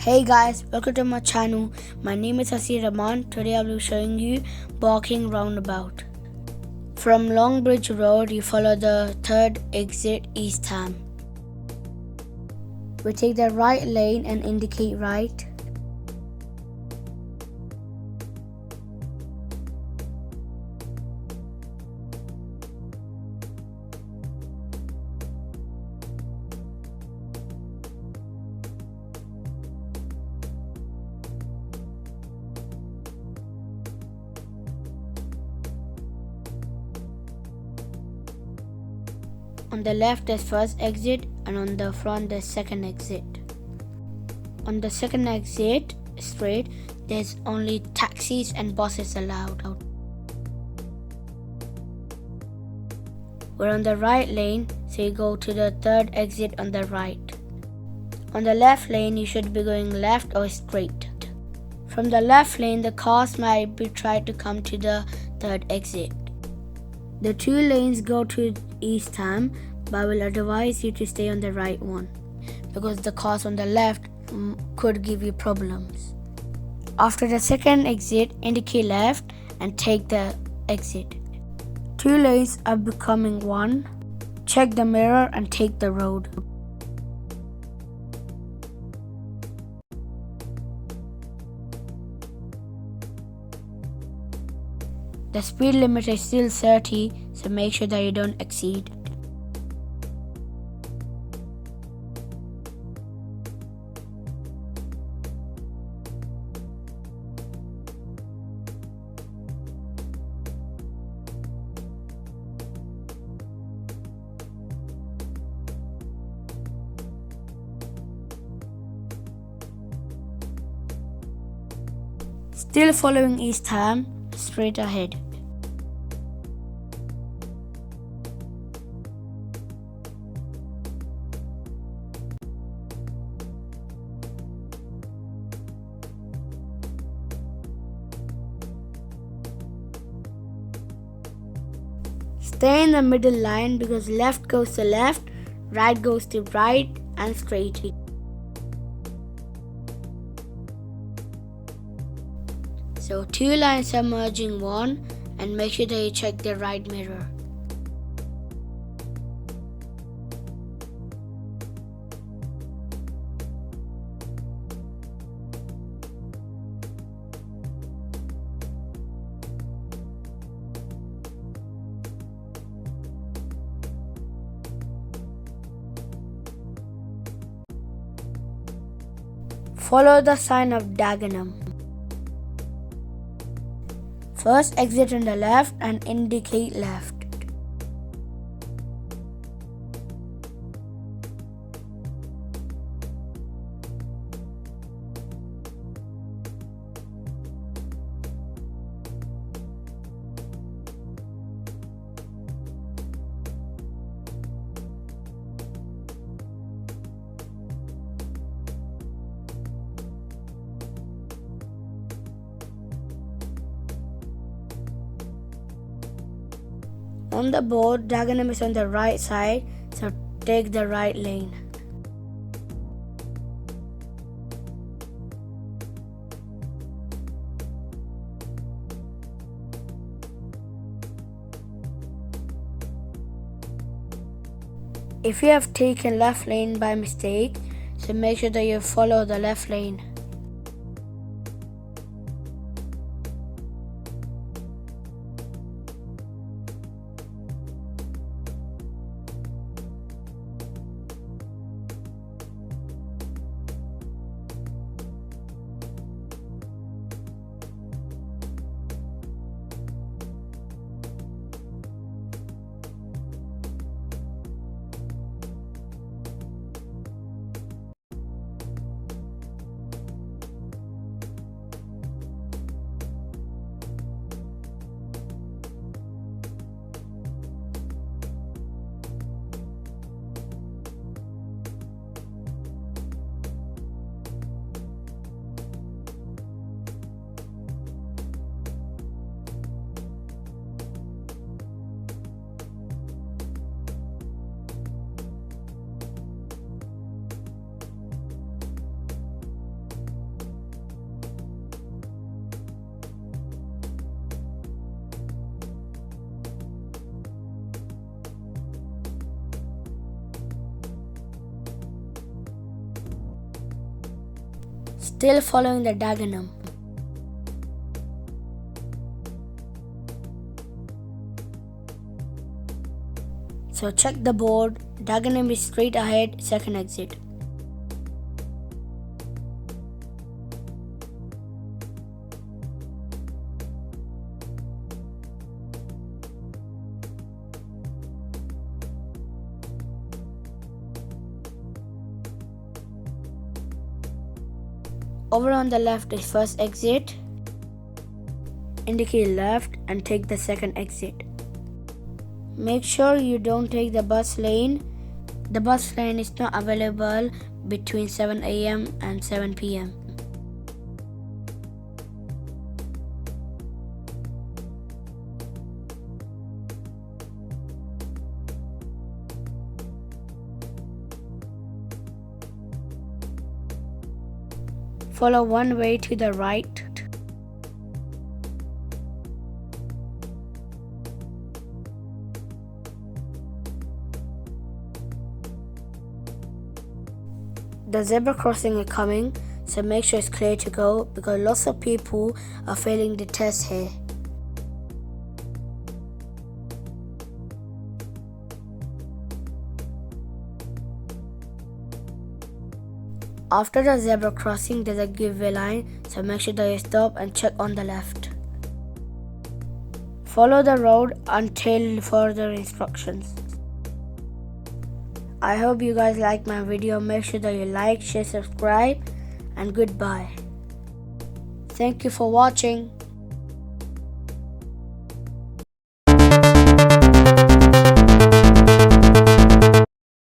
Hey guys, welcome to my channel. My name is Hasi Rahman. Today I'll be showing you walking roundabout. From Longbridge Road, you follow the third exit East Ham. We take the right lane and indicate right. On the left there's first exit and on the front there's second exit. On the second exit straight, there's only taxis and buses allowed. We're on the right lane, so you go to the third exit on the right. On the left lane, you should be going left or straight. From the left lane, the cars might be trying to come to the third exit. The two lanes go to East Ham, but I will advise you to stay on the right one because the cars on the left could give you problems. After the second exit, indicate left and take the exit. Two lanes are becoming one. Check the mirror and take the road. The speed limit is still 30, so make sure that you don't exceed. Still following East Ham, straight ahead. Stay in the middle line because left goes to left, right goes to right, and straight. So two lines are merging one, and make sure that you check the right mirror. Follow the sign of Dagenham. First exit on the left and indicate left. On the board, Dagenham is on the right side, so take the right lane. If you have taken left lane by mistake, so make sure that you follow the left lane. still following the Dagenham. So check the board, Dagenham is straight ahead, second exit. Over on the left is first exit. Indicate left and take the second exit. Make sure you don't take the bus lane. The bus lane is not available between 7 a.m. and 7 p.m. Follow one way to the right. The zebra crossing is coming, so make sure it's clear to go because lots of people are failing the test here. After the zebra crossing, there's a giveaway line, so make sure that you stop and check on the left. Follow the road until further instructions. I hope you guys like my video. Make sure that you like, share, subscribe, and goodbye. Thank you for watching.